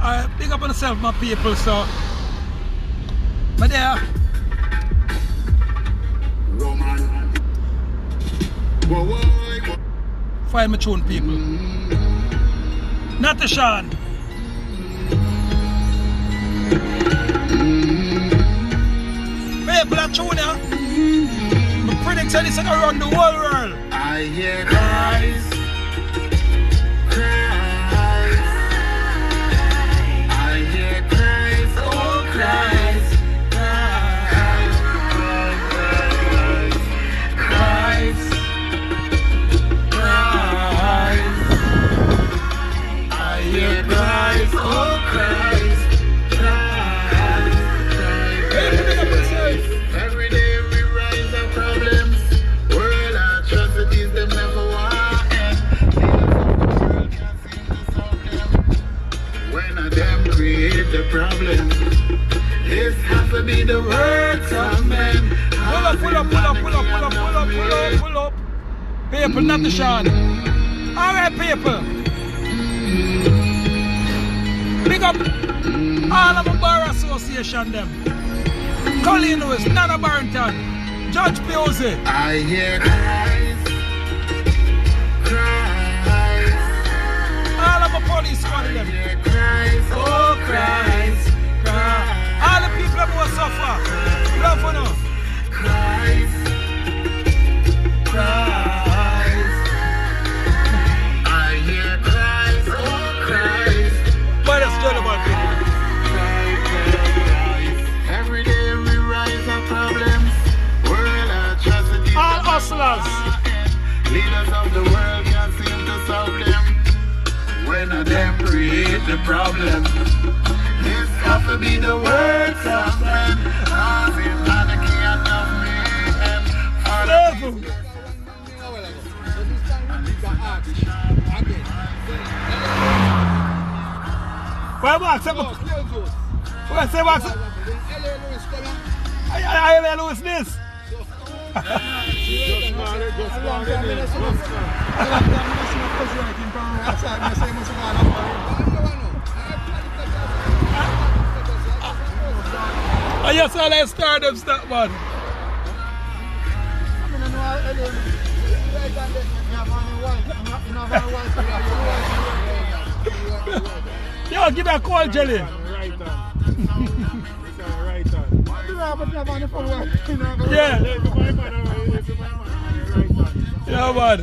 Alright, big up on yourself, my people, so. My there. Roman. Find my tune, people. Not the Sean. People are tune, yeah. My predict said it's gonna run the whole world. I hear cries. I hear cries, oh cries, cries, cries, cries. I hear cries, oh cries, cries, cries. Every day we rise up problems. World atrocities them never want end. Leaders of the world can't seem to solve them. When a them create the problem, this has to be the words of men. Pull up. People, not the Sean. Alright, people. Big up all of the bar association them. Colleen Lewis, Nana Barrington, Judge Posey. I hear cries, cries. All of the police squad I them. hear cries, oh cries, cries. All the people that will suffer. Love for now. Cries, cries. I hear cries, oh cries. But that's gentlemen, people. Every day we rise up problems. World atrocities. All hustlers. Leaders of the world can't seem to solve them. When a them create the problem, this has to be the words of men. As in anarchy and of me. Where Max? Where say Max? I Lewis this. I just saw that stardom stuff, man. Yo, give me a call, Jelly. Yeah. Yeah, man.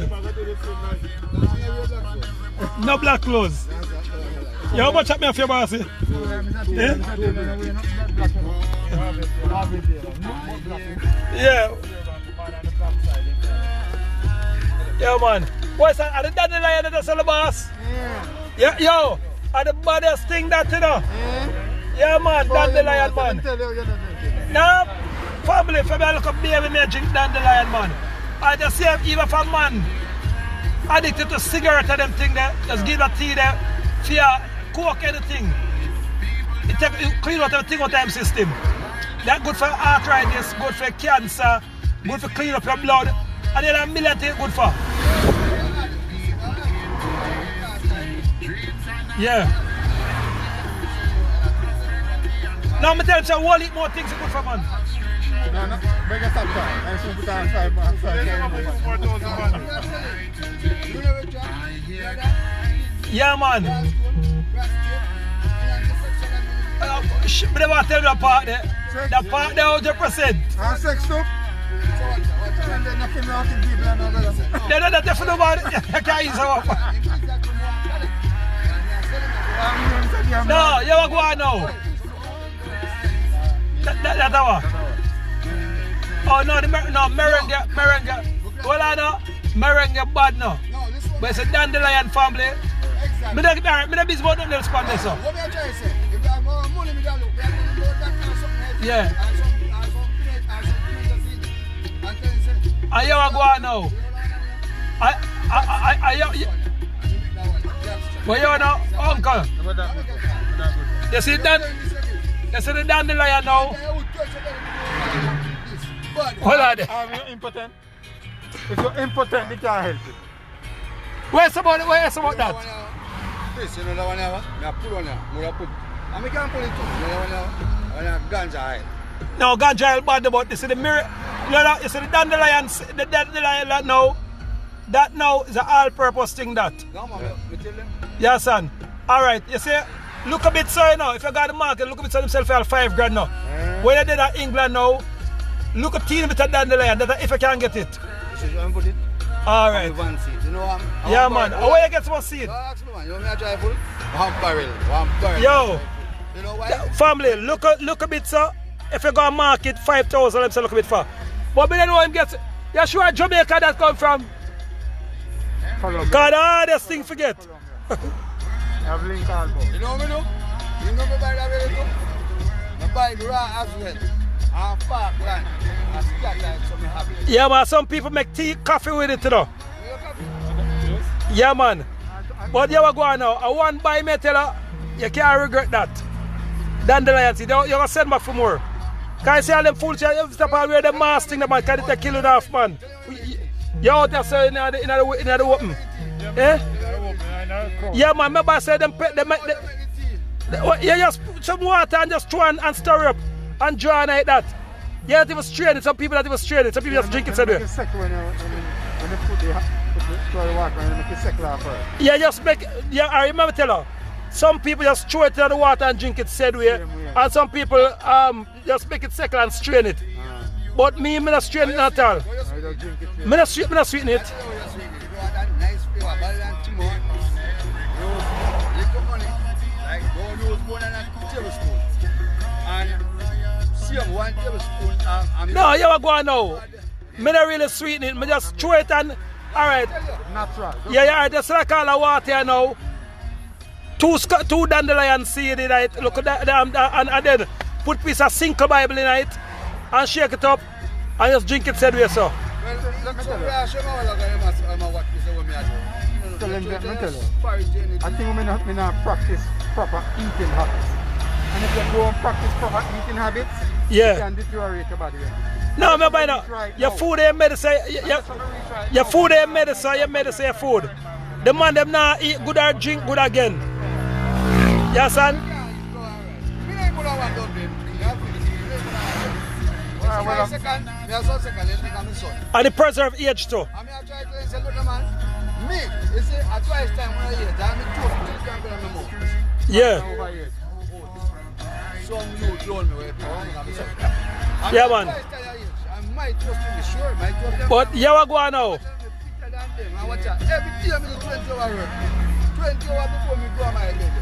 No black clothes. Yeah, how much at me off your boss? Eh? Yeah. Yeah, man. What's that? Are the dandelion that's on the boss? Yeah. Yo, are the baddest thing that, you know? Yeah, man, dandelion, man. Now, family, for me, I look up baby, me drink dandelion, man. I just say, even for man, addicted to cigarette and them thing there, just give a tea there, fear, coke, anything. It clean out everything out of the system. That's good for arthritis, good for cancer, good for clean up your blood, and then a million things good for. Yeah. Now I'm telling you, a whole heap more things are good for man. No, bring us up time. I should put on 5 months. Yeah, man. But they want to tell me the part there. The part there 100%. And sex too? They don't have to do about it. You can't use it. No, you want to go on now. That's our. Oh no, merengue. Hold on now. Merengue bad now. But it's a dandelion family. Me don't busy about them respond there, so. Yeah. And you want to go on now. But you know, uncle. You see the dandelion now? Hold on there. You're impotent. If you're impotent, you can't help it. Where's about that? Chris, you know that one here? I pull on here. I put. And I can pull it too. You know that one here? Ganja oil. No, ganja oil bad about this. You see the mirror, you see the dandelion now. That now is an all-purpose thing that. No, man, me tell them. Yeah, son. Alright, you see, look a bit so you know, if you got the market, look a bit so himself for 5 grand now. When you did at England now, look a teeny bit of dandelion, that if you can get it. This is where I put it. Alright. One seed. You know what? Yeah, man. How will you get some seed? Ask me, man. You want me to try full? 1 barrel. 1 barrel. Yo. You know why? Family, look a bit so. If you go to market 5,000, let me say look a bit far. But we don't know him gets. You sure Jamaica that come from? Because the hardest thing forget. Have link album. You know what I do? You know me buy that very too? I buy raw as well. And park land. And scatter so me have it. Yeah, man. Some people make tea, coffee with it, you know. Yeah, man. But you go on now. I want buy me tell you can't regret that. Dandelion seed. You're going to send back for more. Can you see all them fools? You stop all wear the mask thing, man. Can they kill it off, man? You out there, sir, in the open. Eh? Yeah, man. Remember I said them you just put some water and just throw and stir up and draw like that. You don't even strain it. Some people don't even strain it. Some people just drink it. When you put the water and make it settle off first. Yeah, just make. Yeah, I remember tell her. Some people just throw it in the water and drink it said way. And some people just make it settle and strain it. But me not strain it at all. Me not sweeten it. No, you are going now. Me not really sweeten it. Me just throw it and alright. Natural. Yeah, just like all the water now. Two dandelion seed in it. Look at that, and then put piece of Cinco Bible in it and shake it up and just drink it said way so. Well, let me tell you. I think we not practice proper eating habits. And if you don't practice proper eating habits, you can deteriorate your body. No, me buy now. Your food ain't medicine. Your food ain't medicine. Your medicine your food. The man them now eat good or drink good again. Yes, son? And the preserve age too. Yeah. Yeah, man. But you are going now. Every day I'm 20 hours work. 20 hours before me go on my bed.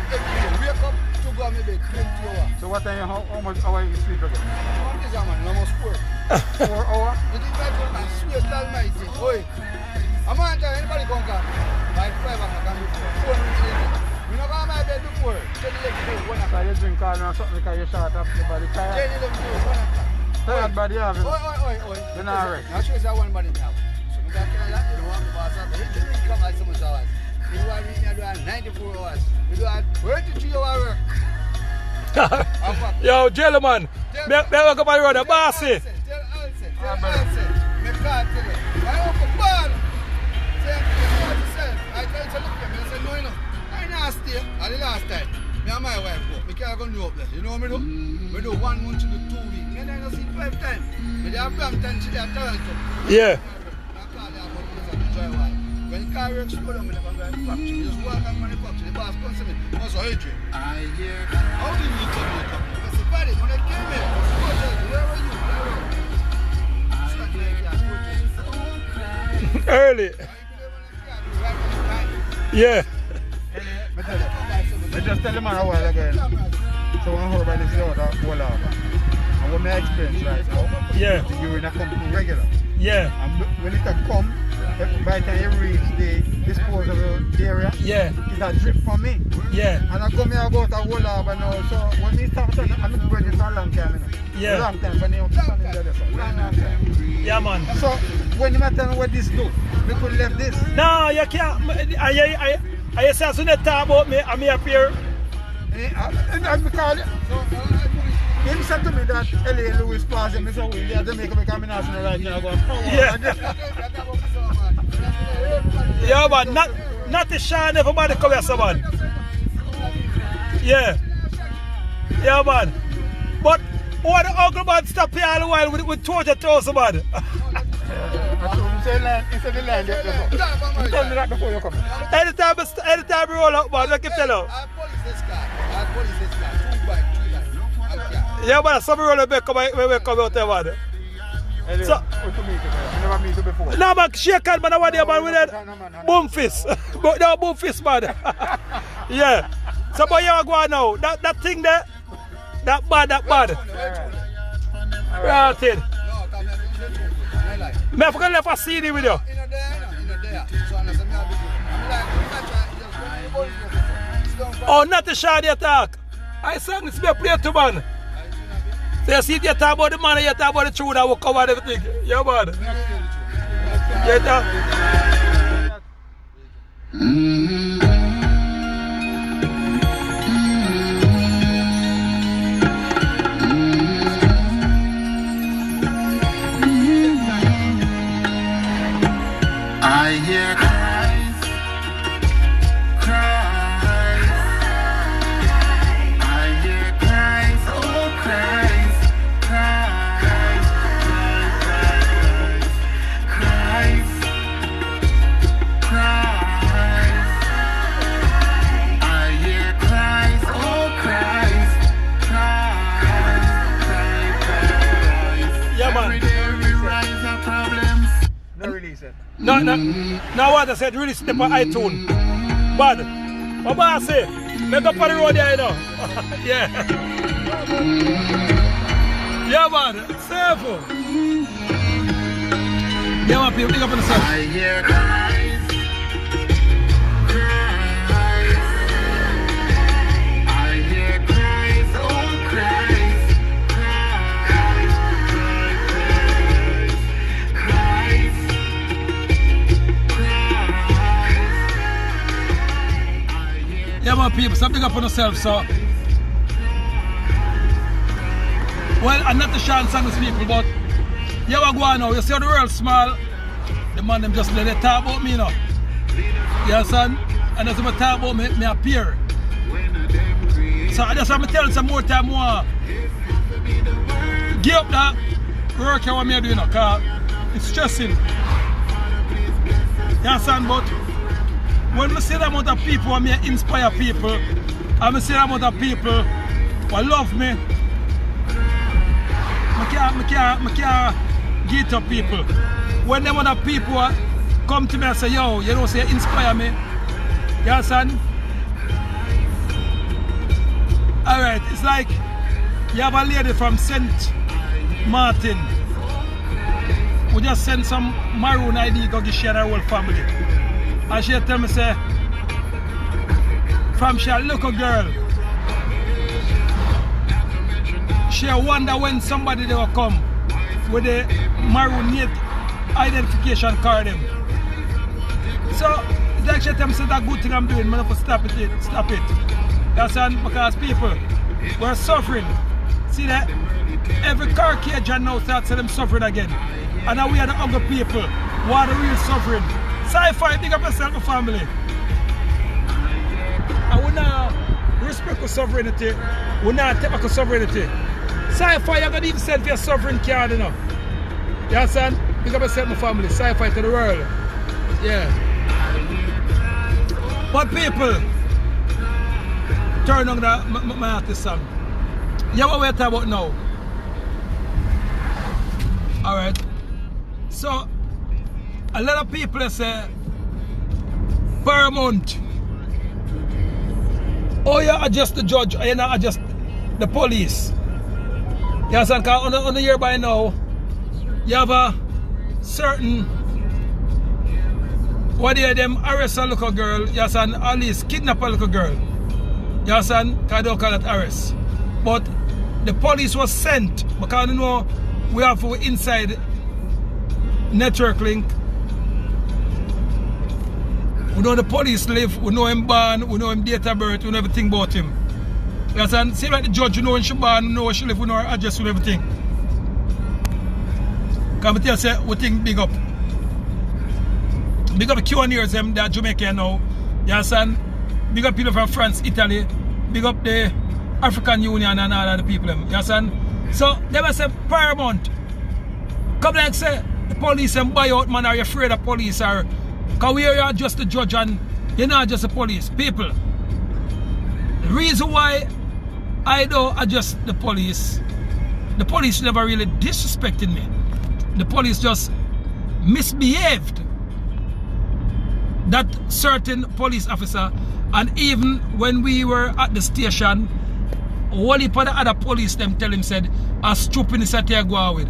Wake up to go on my bed, 20 hours. So what time, how much hours you sleep again? Almost 4. 4 hours? You think I sweat almighty. Oi, I'm not telling anybody come come. By 5 o'clock I'm before. 4 minutes later. You know go on my bed before. 10, 11, 1 o'clock. So you drink all or something because you short up your body tired? 10, 11, 1 o'clock. Tired body have it? Oi. You're not right. I'll show you one body now. You don't want to pass out. You drink come like so much hours. You do it 94 hours. You do it 33 hours work. Yo, gentlemen, me work up on the road, the bossy. Tell Alce. Me can't tell you. I hope a bad. Say yourself. I tell you to look at me. I say no, you know. I not stay. And the last time, me and my wife go. Me can't go do up there. You know what me do? Me do 1 month to do 2 weeks. Me then I see 5 times. Me do a Brampton, she do a Toronto. Yeah. When the car works slow down, I never go to the factory. You just walk out from the factory, the boss comes to me. What's your age? I hear. How did you come here? I said, buddy, when I came here, where were you? Early. Yeah. I just tell the man a while again. So when I heard about this road, I go over. And what my experience right now, the urine come too regular. Yeah. And when it come, by the time you reach the disposal area, it's a drip for me. Yeah. And I come here about a whole hour now. So when we start, I'm going to for a long time. Yeah. Long time, but you stand in there for long time. Yeah, man. So when you tell me what this do, we could left this. No, you can't. I say as soon as you talk about me, I'm up here. And because him said to me that L.A. Lewis passed him, so we have to make a combination right now. Yeah. Yeah, man. not the Sean, everybody come here, so man. Yeah. Yeah, man. But why the uncle man stop here all the while with torture toes, man? Anytime we roll up, man, I can tell you. Yeah, man, some roll up, we come out there, man. So, never meet you before. no, man, shake hand, man, I want you, man, with that boom fist. No, boom fist, man. Yeah. So, but you go on now. That thing there, that bad. Right in. Me, I forgot left a CD with you. Oh, not the shady attack. I sang this, me play too, man. So you see, you talk about the man, you talk about the truth that will cover everything. Yeah, man. Yeah, I hear cries, cries. I hear cries, oh cries, cries, cries, cries. I hear cries, oh cries, cries. Yeah, man. Every day we rise our problems. No release it. No, what I said, really step on iTunes. Bad. What I say? Make up for the road here, you know. Yeah. Yeah, man. Safe. Yeah, man, people, pick up on the side. I hear cries, cries. I hear cries, oh cries, cries, cries, cries. Yeah, man, people, so pick up on yourself, so. Well, I'm not the Sean Sanders people, but yeah, we go on now. You see how the world small? The man, them just let they talk about me, you know. You understand? And as I talk about me, me appear. So I just want to tell you some more time more. Give up that work what me do, you know, because it's stressing. You understand? But when I see the amount of people who may inspire people, and I see the amount of people who love me, I can't get up people. When them other people come to me and say, yo, you know, say inspire me. You understand? Alright, it's like you have a lady from St. Martin who just sent some Maroon ID to share her whole family. And she tell me, say, from she a little girl, she wonder when somebody they will come with the Maroon identification card them. So it's like she tell me, say that good thing I'm doing, I have to stop it. That's because people were suffering. See that? Every car Cajun now starts them suffering again. And now we are the other people who are the real suffering. Sci-fi, big up yourself, my family. I will not respect your sovereignty. We not take back your sovereignty. Sci-fi, you're going to even send for your sovereign card, you know. You understand? Big up yourself, my family. Sci-fi to the world. Yeah. But people, turn on my artist song. Yeah, what we're talking about now. Alright. So, a lot of people say, Paramount, oh, you are just the judge, or you not just the police. You understand? Because on the year by now, you have a certain, what do them arrest a little girl, you understand? At least kidnap a little girl. You understand? Because I don't call it arrest. But the police was sent, because you know, we have inside network link. We know the police live, we know him born, we know him date of birth, we know everything about him. You understand? Same like the judge, you know when she born, we know where she live, we know her address, we know everything. Because I tell you, say, we think big up. Big up the Q&As them that Jamaica now. You understand? Big up people from France, Italy, big up the African Union and all of the people. You understand? So they must say paramount. Come like say the police and buy out, man, are you afraid of police? Or because we are just the judge and you're not just the police. People. The reason why I don't adjust the police never really disrespected me. The police just misbehaved. That certain police officer, and even when we were at the station, all the other police them tell him said, a stupid is at go with.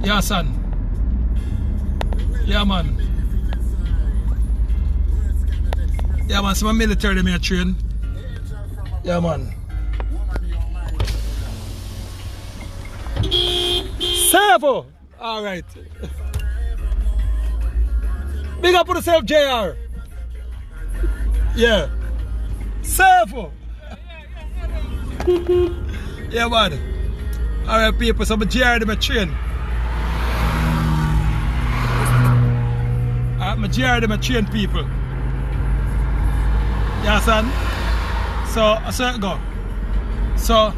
Yeah, son. Yeah, man. Yeah, man. So my military them here train. Yeah, man. Servo. All right. Big up for yourself, JR. Yeah. Servo. Yeah, man. All right, people. So I'm JR them a train. I'm JR them a train people. Yeah, son. So I said go. So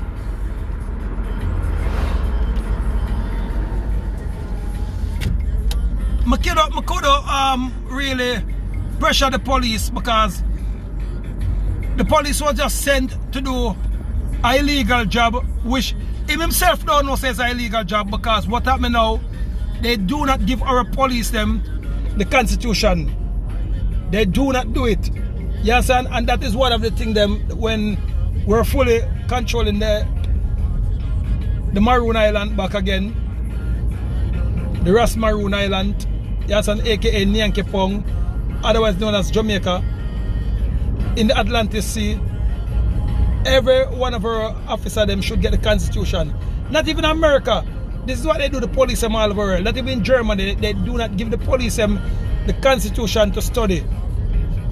I could really pressure the police because the police was just sent to do an illegal job, which him himself don't know says an illegal job, because what happened now, they do not give our police them the constitution. They do not do it. Yes, and that is one of the things them when we're fully controlling the Maroon Island back again. The Ras Maroon Island. Yes, and aka Nyanke Pong, otherwise known as Jamaica, in the Atlantic Sea. Every one of our officers them should get the constitution. Not even America. This is what they do the police them all over the world. Not even in Germany, they do not give the police them the constitution to study.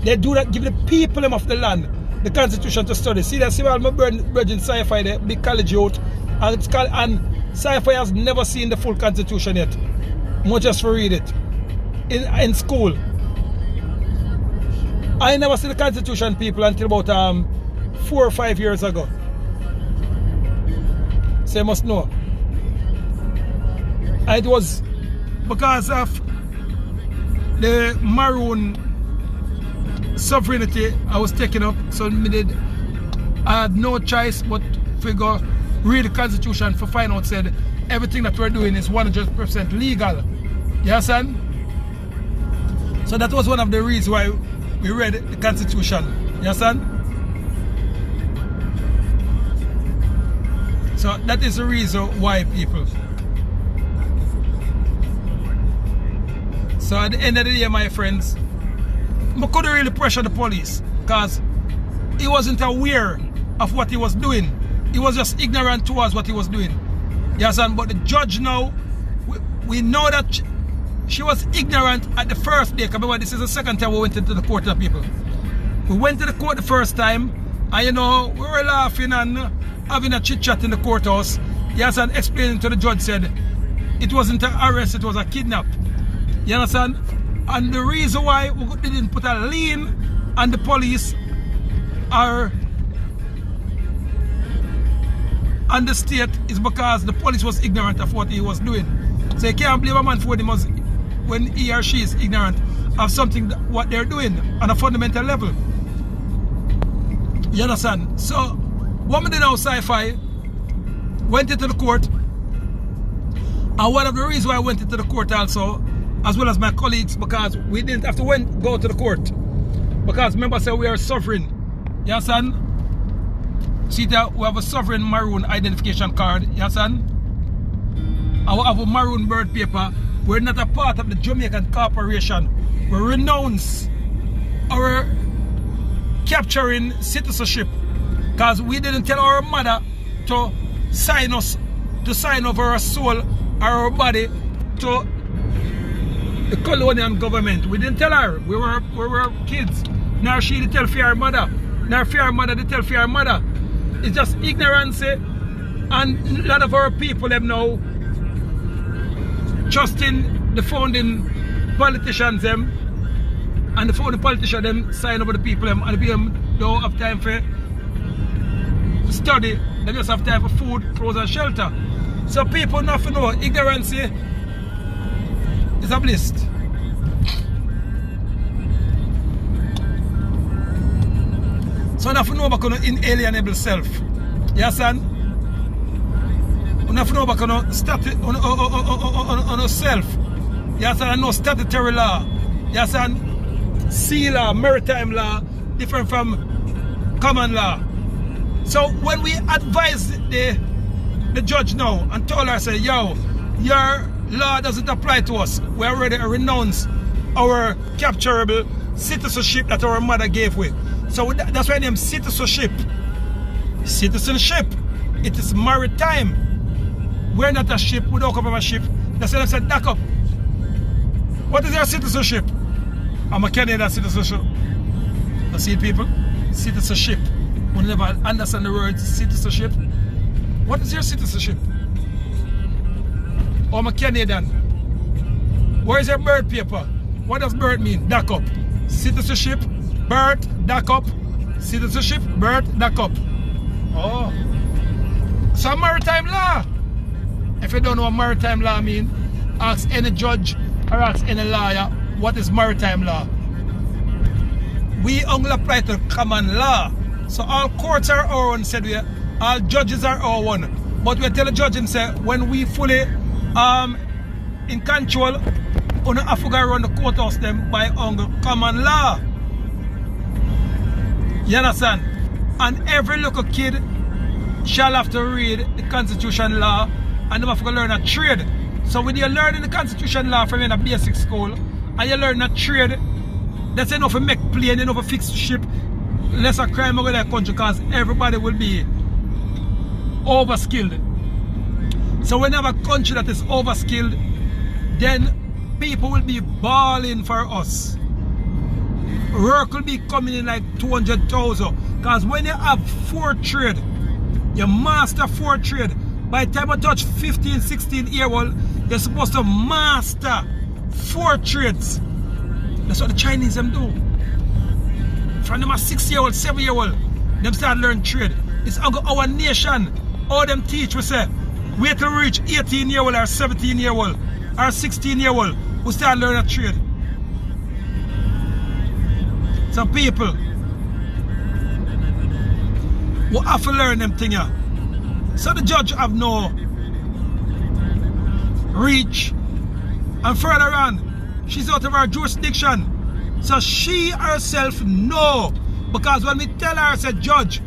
They do not give the people them of the land the constitution to study. See that, see all my brethren sci-fi there, big college youth, and sci-fi has never seen the full constitution yet. Much just for read it. In school. I never see the constitution, people, until about 4 or 5 years ago. So you must know. And it was because of the Maroon sovereignty I was taking up. So I had no choice but to go read the constitution for find out said everything that we're doing is 100% legal. You understand? So that was one of the reasons why we read the constitution. You understand? So that is the reason why, people. So at the end of the day, my friends, I couldn't really pressure the police because he wasn't aware of what he was doing. He was just ignorant towards what he was doing. You understand? But the judge now, we know that she was ignorant at the first day. Remember, this is the second time we went into the court, people. We went to the court the first time, and you know, we were laughing and having a chit-chat in the courthouse. Yes, and explaining to the judge said, it wasn't an arrest, it was a kidnap. You understand? And the reason why we didn't put a lien on the police or on the state is because the police was ignorant of what he was doing. So you can't blame a man for when he or she is ignorant of something what they're doing on a fundamental level. You understand? So what we did now, sci-fi, went into the court, and one of the reasons why I went into the court also, as well as my colleagues, because we didn't have to go to the court, because remember I said we are sovereign. You understand? See that we have a sovereign Maroon identification card. You understand? And we have a Maroon bird paper. We're not a part of the Jamaican corporation. We renounce our capturing citizenship because we didn't tell our mother to sign over our soul or our body to the colonial government. We didn't tell her. We were kids. Now she did tell our mother. Now our mother did tell our mother. It's just ignorance, and a lot of our people them now trusting the founding politicians them And the phone politician them sign over the people them, and the people don't have time for study, they just have time for food, clothes and shelter. So people not to know ignorance is a bliss. So not to know about inalienable self. You understand? Not to know about on self. You understand? No statutory law. You understand? Sea law, maritime law, different from common law. So when we advise the judge now and told her, say, yo, your law doesn't apply to us. We already renounce our capturable citizenship that our mother gave we. So that's why I name citizenship. Citizenship. It is maritime. We're not a ship. We don't come from a ship. That's why I said, back up. What is your citizenship? I'm a Canadian citizenship. You see people? Citizenship. We never understand the word citizenship. What is your citizenship? Oh, I'm a Canadian. Where is your birth paper? What does birth mean? Back up. Citizenship, birth, back up. Citizenship, birth, back up. Oh. So maritime law. If you don't know what maritime law means, ask any judge or ask any lawyer what is maritime law. We only apply to common law. So all courts are our own, said we. All judges are our own. But we tell the judge and say, when we fully in control, we don't have to go around the courthouse them by common law. You understand? And every little kid shall have to read the Constitution law and they have to learn a trade. So when you're learning the Constitution law from in a basic school and you learn a trade, that's enough to make plane, enough to fix the ship, less a crime over that country because everybody will be overskilled. So when you have a country that is overskilled, then people will be balling for us. Work will be coming in like 200,000. Because when you have 4 trade, you master 4 trade, by the time you touch 15, 16 year old, you're supposed to master 4 trades. That's what the Chinese them do. From them a 6-year-old, 7-year-old, them start learn trade. It's our nation. All them teach we say, wait till we reach 18-year-old or 17-year-old or 16-year-old, we start learning a trade. Some people will have to learn them things. So the judge have no reach. And further on, she's out of her jurisdiction. So she herself know. Because when we tell her, I said, Judge,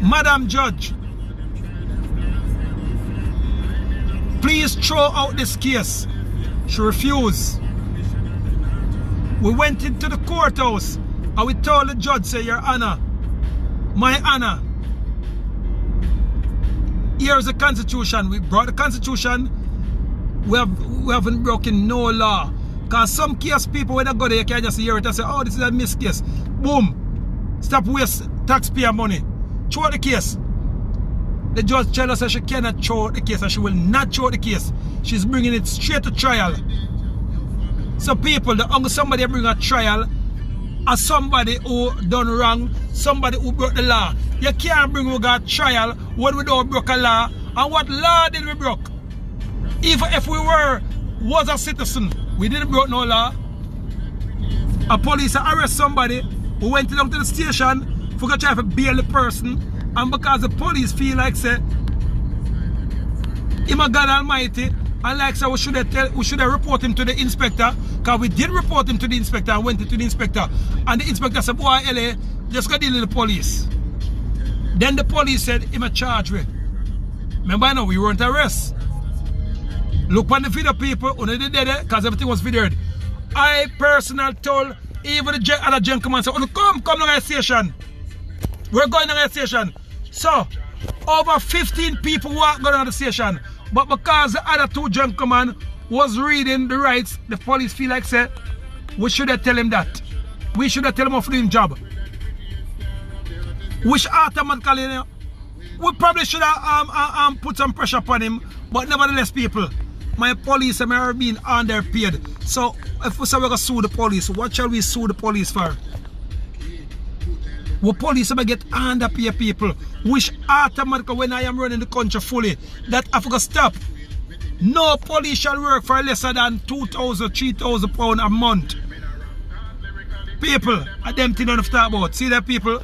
Madam Judge, please throw out this case. She refused. We went into the courthouse and we told the judge, say, Your Honor, my Honor, here's the Constitution. We brought the Constitution. We haven't broken no law. Because some case people, when they go there, you can just hear it and say, oh, this is a missed case. Boom. Stop waste taxpayer money. Throw the case. The judge tells us that she cannot throw the case and she will not throw the case. She's bringing it straight to trial. So people, the only somebody bring a trial as somebody who done wrong, somebody who broke the law. You can't bring a trial when we don't broke a law. And what law did we broke? Even if we was a citizen, we didn't broke no law. A police arrest somebody who went down to the station for to try to bail the person, and because the police feel like say him a God Almighty, and like say we should have report him to the inspector, because we did report him to the inspector and went to the inspector, and the inspector said, boy LA, just go deal with the police. Then the police said him a charge with. Remember now, we weren't arrested. Look on the video, people, when they did it, because everything was videoed. I personally told even the other gentleman, say, oh, come to the station. We're going to the station. So, over 15 people walk going to the station. But because the other 2 gentlemen was reading the rights, the police feel like, say, we should have tell him that. We should have tell him off doing job. Which automatically, we probably should have put some pressure upon him. But nevertheless, people, my police are being underpaid. So if we say we're going to sue the police, what shall we sue the police for? We police are get underpaid people, which automatically when I am running the country fully, that I forgot stop. No police shall work for lesser than 2,000, 3,000 pounds a month. People, I them thing don't have to talk about. See that people?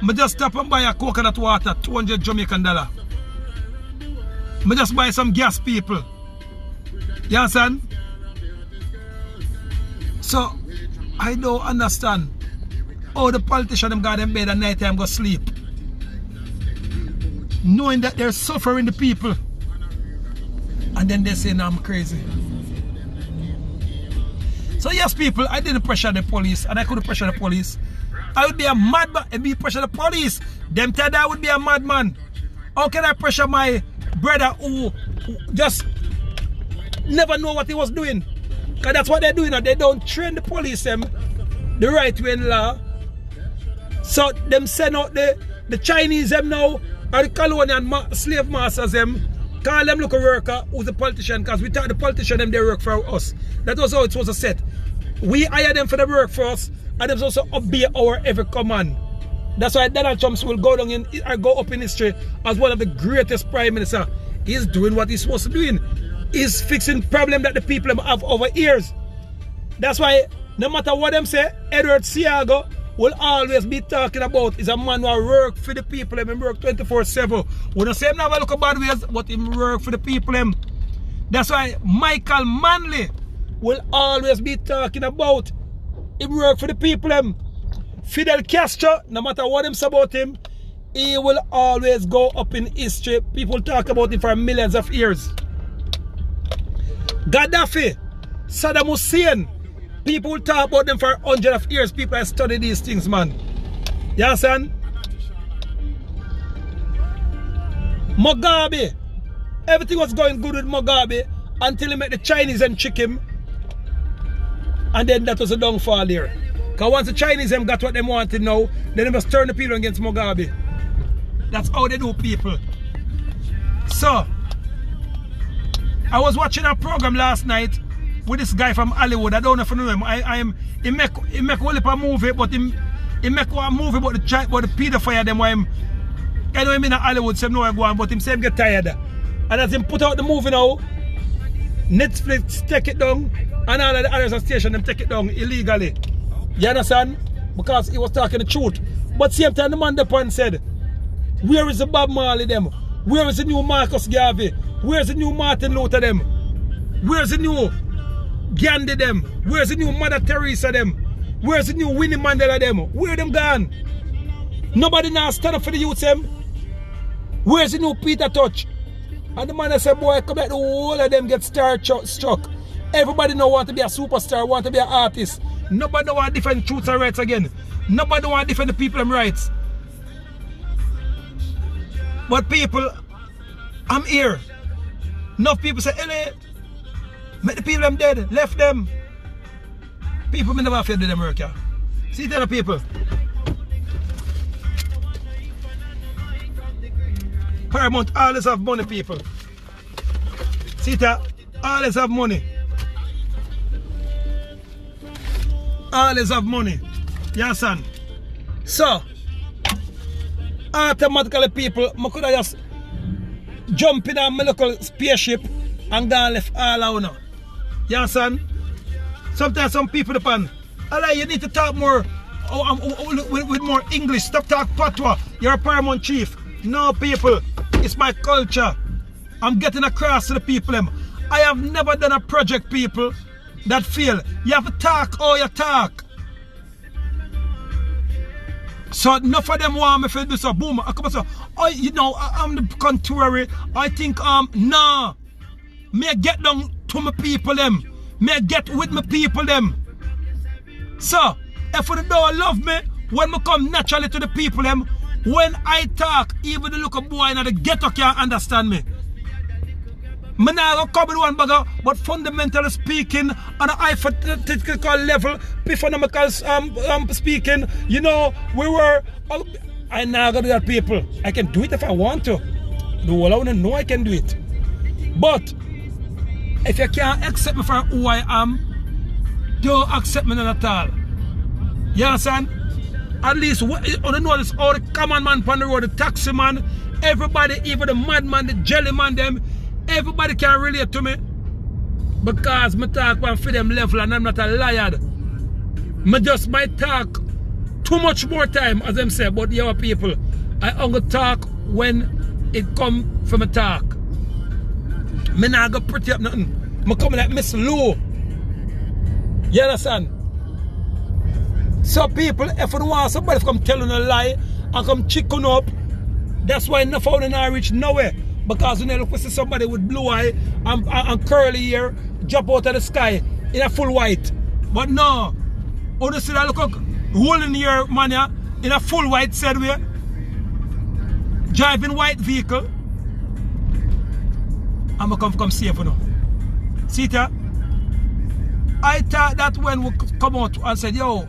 I just stop and buy a coconut water, 200 Jamaican dollar. I just buy some gas, people. You understand? So, I don't understand how the politicians them got them bed at night time go sleep. Knowing that they're suffering the people. And then they say, no, I'm crazy. So yes, people, I didn't pressure the police, and I couldn't pressure the police. I would be a madman and be pressure the police. Them tell that I would be a madman. How can I pressure my brother who just never know what he was doing? Because that's what they're doing. They don't train the police them the right way in law. So them send out the Chinese them now, or the colonial slave masters them, call them look a worker who's a politician, because we thought the politician them they work for us. That was how it was set. We hire them for the work for us, and them also obey our every command. That's why Donald Trump will go down in or go up in history as one of the greatest prime minister. He's doing what he's supposed to do. He's fixing problem that the people have over years. That's why no matter what them say, Edward Siago will always be talking about is a man who work for the people and work 24/7. We don't say him never look at bad ways, but him work for the people. That's why Michael Manley will always be talking about him work for the people. Fidel Castro, no matter what him say about him, he will always go up in history. People talk about him for millions of years. Gaddafi, Saddam Hussein, people will talk about them for hundreds of years. People have studied these things, man. You understand? Mugabe, everything was going good with Mugabe until he met the Chinese and trick him. And then that was a downfall there. Because once the Chinese them got what they wanted now, then they must turn the people against Mugabe. That's how they do people. So, I was watching a program last night with this guy from Hollywood. I don't know if you know him. He make well a movie, but he make a movie about the pedophile them. I know him in Hollywood, so I know I go on, but him say him get tired. And as him put out the movie now, Netflix take it down, and all of the other stations them take it down illegally. You understand? Because he was talking the truth. But same time the man upon said, where is the Bob Marley them? Where is the new Marcus Garvey? Where's the new Martin Luther them? Where's the new Gandhi them? Where's the new Mother Teresa them? Where's the new Winnie Mandela them? Where them gone? Nobody now stand up for the youth them. Where's the new Peter Touch? And the man said, boy, come back, the whole of them get struck. Everybody now want to be a superstar, want to be an artist. Nobody want to defend truth and rights again. Nobody want to defend the people and rights. But people, I'm here. Enough people say, LA, make the people them dead, left them. People may never feel them work, yeah. See the people. Paramount always have money, people. See that? Always have money. Always have money. Yes, son. So, automatically, people, I could have just jump in my local spaceship and go and left all out now. Yes, son. Sometimes some people depend. You need to talk more with more English. Stop talking patois. You're a paramount chief. No, people. It's my culture. I'm getting across to the people. I have never done a project, people, that fail. You have to talk or you talk. So enough of them want me to do so. Boom. I come and say, oh, you know, I'm the contrary. I think, nah. May get down to my people, them. May get with my people, them. So, if you don't love me, when I come naturally to the people, them, when I talk, even the little boy in the ghetto can't understand me. I not come with one bagger, but fundamentally speaking, on a hypothetical level, economical speaking, you know, I now got to do that, people. I can do it if I want to. The whole I want to know I can do it. But If you can't accept me for who I am, don't accept me none at all. You understand? At least, you know this, all the common man on the road, the taxi man, everybody, even the madman, the jelly man, them, everybody can relate to me. Because I talk on for them level and I'm not a liar. I just might talk too much more time, as them say, but your people, I only talk when it come from a talk. Me not go pretty up nothing. I come like Miss Lou. You understand? So people, if you want somebody to come telling a lie and come chicken up, that's why enough of them reach nowhere. Because when you look for somebody with blue eye and curly hair drop out of the sky in a full white. But no, when you see that look hole in your man in a full white said we driving white vehicle, I'm gonna come safe for now. See that? I thought that when we come out and said, yo,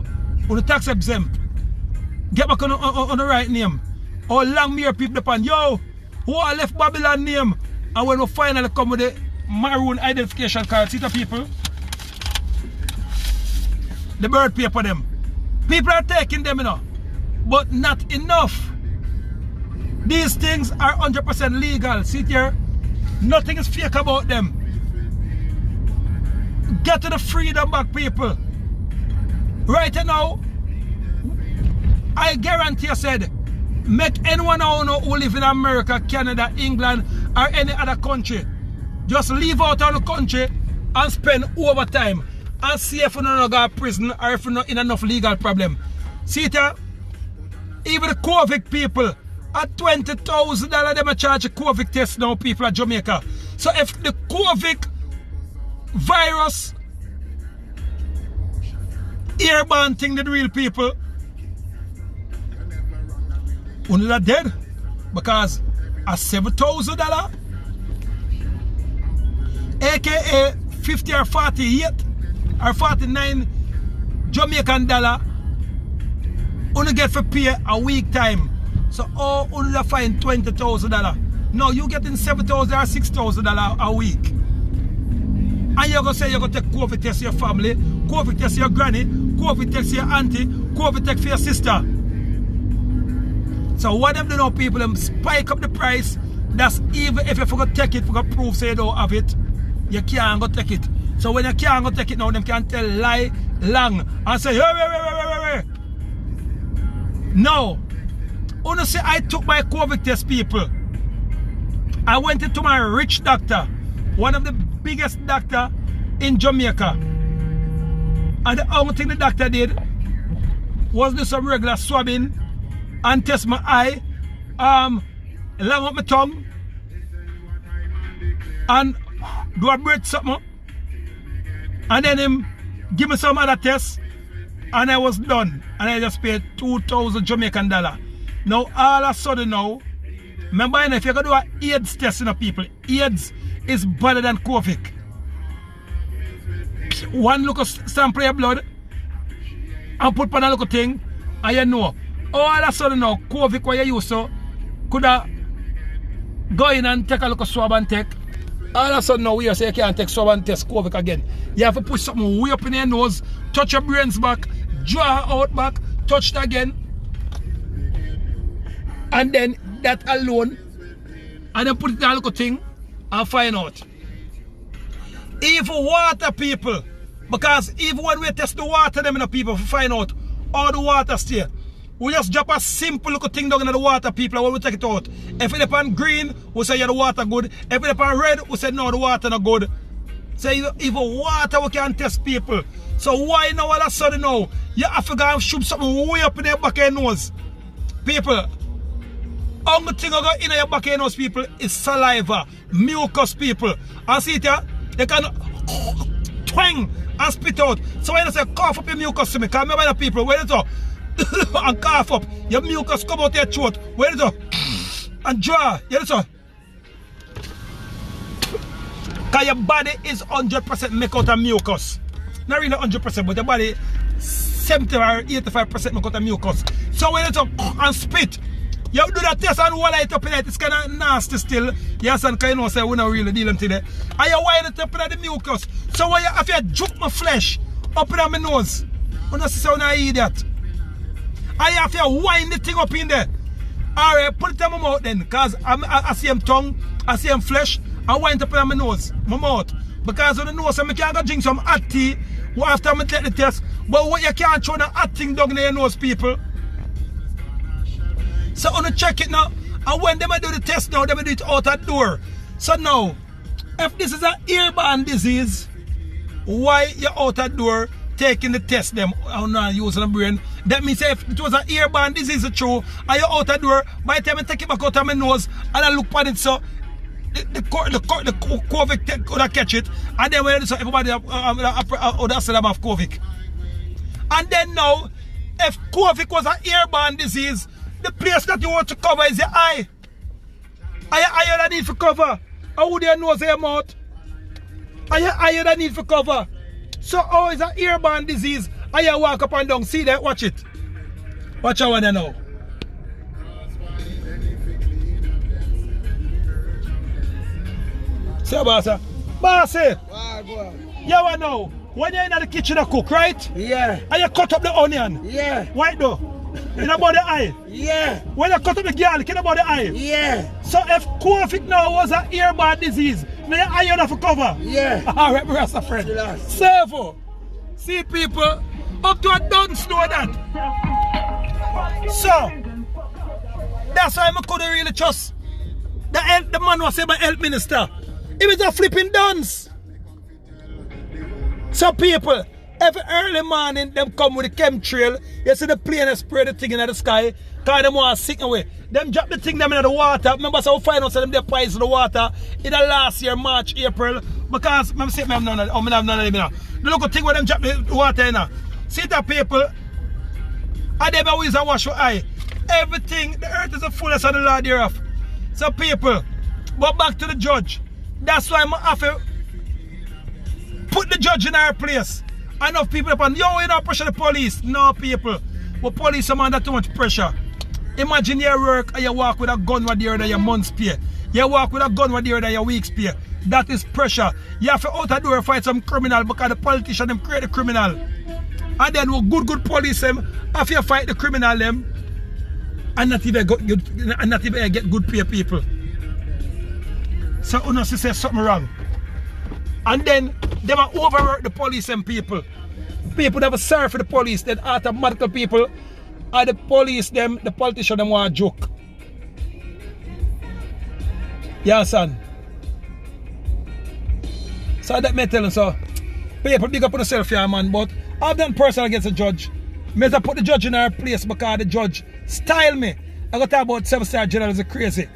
on the tax exempt, get back on the right name. Or long mere people upon, yo, who are left Babylon name? And when we finally come with the Maroon identification card, see the people? The bird paper them. People are taking them, you know, but not enough. These things are 100% legal. See here? Nothing is fake about them. Get to the freedom back, people. Right now, I guarantee you said, make anyone who live in America, Canada, England, or any other country, just leave out of the country and spend overtime and see if you don't go to prison or if you're not in enough legal problem. See it here? Even the COVID people, at $20,000 them charge a COVID test now, people at Jamaica. So if the COVID virus airborne thing the real people, only are dead because a $7,000 aka 50 or 48 or 49 Jamaican dollar only get for pay a week time. So only find $20,000. No, you getting $7,000 or $6,000 a week. And you're gonna say you're gonna take COVID test your family, COVID test your granny, COVID test your auntie, COVID test for your sister. So what them do now, people, them spike up the price. That's even if you forgot to take it, forgot proof say you don't have it, you can't go take it. So when you can't go take it now, them can tell lie long and say, hey. No. Honestly, I took my COVID test, people. I went into my rich doctor, one of the biggest doctor in Jamaica. And the only thing the doctor did was do some regular swabbing and test my eye, long up my tongue, and do a breath something, and then him give me some other tests, and I was done. And I just paid 2,000 Jamaican dollar. Now all of a sudden now, remember if you're gonna do an AIDS test, you know, people, AIDS is better than COVID. One little sample of your blood and put on a little thing, and you know. All of a sudden now, COVID what you used to could have go in and take a look at swab and take. All of a sudden now we say you can't take swab and test COVID again. You have to put something way up in your nose, touch your brains back, draw out back, touch it again. And then that alone, and then put it in a little thing and find out. Even water, people, because even when we test the water, them in the people find out all the water stay. We just drop a simple little thing down in the water, people, when we take it out. If it's on green, we say, yeah, the water good. If it's on red, we say, no, the water not good. So even water we can test, people. So why now all of a sudden now, you have to go and shoot something way up in your back of your nose? People, only thing I got in your back of your nose, people, is saliva, mucus, people. And see it here, they can twang and spit out. So when I say cough up your mucus to me, because remember the people, when it's up, and cough up, your mucus come out your throat, where is it? And draw, you know, because your body is 100% make out of mucus. Not really 100%, but your body 70 or 85% make out of mucus. So when it's up and spit, You do that test and wall it up in it, it's kind of nasty still. Yes, and you know, say we don't really deal them today. And you wind it up in the mucus. So when you have to juke my flesh up in my nose, you don't see how I eat that. And you have to wind the thing up in there. Alright, put it in my mouth then, because I see him tongue, I see him flesh, I wind it up in my nose, my mouth. Because on the nose, I can't go drink some hot tea after I take the test. But what you can't throw the hot thing down in your nose, people. So I'm gonna check it now. And when they do the test now, they do it out that door. So now, if this is an airborne disease, why you out that door taking the test them? I'm not using the brain. That means if it was an airborne disease, it's true, and you out that door, by the time I take it back out of my nose and I look at it, so the COVID could catch it, and then when so everybody would have said have COVID. And then now, if COVID was an airborne disease, the place that you want to cover is your eye. Are your eye that need for cover? How would your nose or your mouth? Are your eye that need for cover? So how is an airborne disease? Are you walk up and down? See that? Watch it. Watch how one now. See Bossy? Bossy! You want know, when you're in the kitchen to cook, right? Yeah. And you cut up the onion? Yeah. Why though? In about the eye? Yeah. When you cut up the garlic, in about the eye? Yeah. So if COVID now was an airborne disease, may your eye have to cover? Yeah. Alright, my Rasta friend. Servo. See people, up to a dunce know that. So, that's why I couldn't really trust the man was saying by health minister. He was a flipping dunce. So people, every early morning, them come with the chemtrail. You see the plane spray the thing in the sky. Because them want to sick away. Them drop the thing them in the water. Remember, so we find out them they poison the water in the last year, March, April. Because, I'm saying, I have none of them now. The local thing where them drop the water in now. See that people, and them always wash your eye. Everything, the earth is the fullness of the Lord thereof. So people, but back to the judge. That's why I have to put the judge in our place. Enough people upon, yo, you don't pressure the police. No, people. But police are under too much pressure. Imagine you work and you walk with a gun with the your month's pay. You walk with a gun with the your week's pay. That is pressure. You have to out the door fight some criminal because the politician them create the criminal. And then with good police them, after you fight the criminal them, and not even get good pay people. So you know say something wrong. And then they will overwork the police and people. People never serve for the police, then automatically people are the police them, the politician them want to joke. Yeah, son. So that may tell them so. People big up on yourself here, man, but I've done personal against the judge. I have put the judge in her place because the judge style me. I got to talk about 7-star generals are crazy.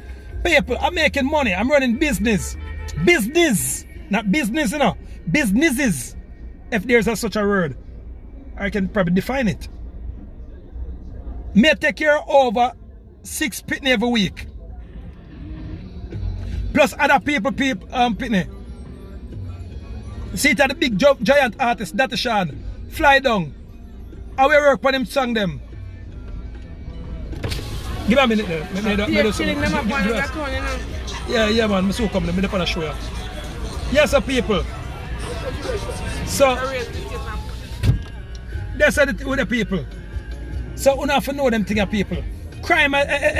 People, I'm making money, I'm running business. Business. Not business, you know. Businesses. If there's such a word, I can probably define it. May take care of over 6 pitney every week. Plus other people pitney. See it at the big giant artist, that is Sean. Fly down. I will work for them song them. Give me a minute there. Yeah, man. I'm so coming. I'm going to show you. Yes, sir, people. So, that's it with the people. So, we have to know them things, people. Crime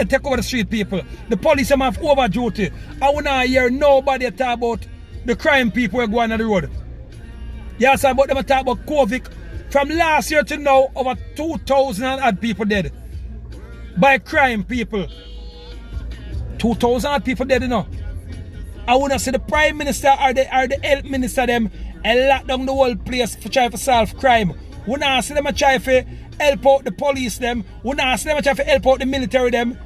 take over the street, people. The police have over duty. I will not hear nobody talk about the crime people who are going on the road. Yes, sir, but them talk about COVID. From last year to now, over 2,000 odd people dead. By crime, people. 2,000 odd people dead, you know. I wanna see the Prime Minister or the Health Minister them and lock down the whole place for try to solve crime. We not see them try to help out the police them. We not see them try to help out the military them.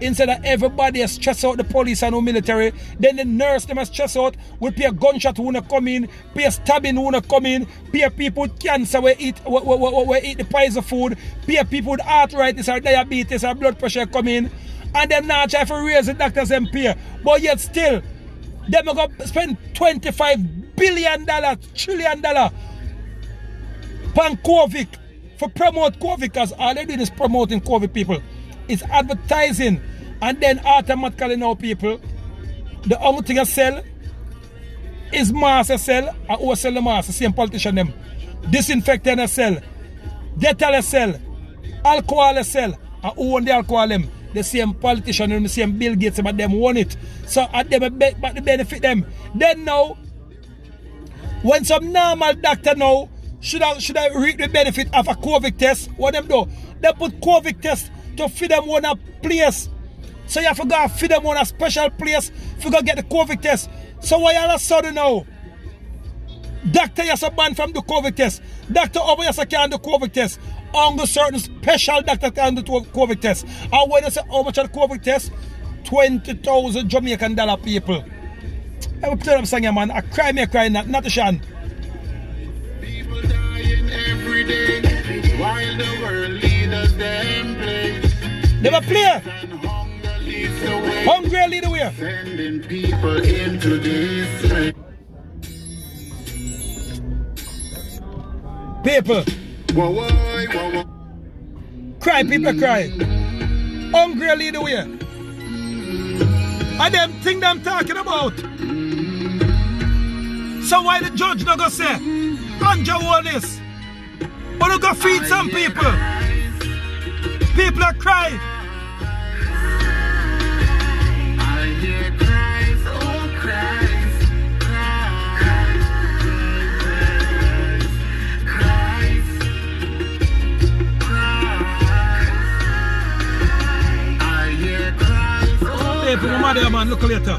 Instead of everybody has stress out the police and the military, then the nurse them has stress out. We pay a gunshot who wanna come in, pay a stabbing who wanna come in, pay people with cancer we eat the poison food, pay people with arthritis or diabetes or blood pressure come in, and them not try to raise the doctors and pay. But yet still, them are going to spend $25 billion, $1 trillion on COVID for promote COVID, because all they're doing is promoting COVID, people. It's advertising. And then automatically now people, the only thing I sell is mass I sell and who sell the mass, the same politician them. Disinfectant I sell, Dettol I sell, alcohol I sell, and who own the alcohol them? The same politician and the same Bill Gates, but them want it. So at them but the benefit them. Then now, when some normal doctor now should I reap the benefit of a COVID test, what them do? They put COVID test to feed them on a place. So you have to go feed them on a special place if you go get the COVID test. So why all of a sudden now? Doctor has a ban from the COVID test. Doctor over here can do COVID test. Only certain special doctor can do COVID test. And when you say how much of the COVID test? 20,000 Jamaican dollar people. I will tell them saying, man, I cry not a shan. People dying every day while the world leaders them play. Never play. Hungry lead the way. Sending people into this. People. Whoa, whoa, whoa, whoa. Cry, people cry. Hungry lead the way. And them thing them talking about. So why the judge not gonna say, Anja want this? But you go feed some people. People are crying. I hear cries, oh cries, cries. I hear cries, oh People, man, look later.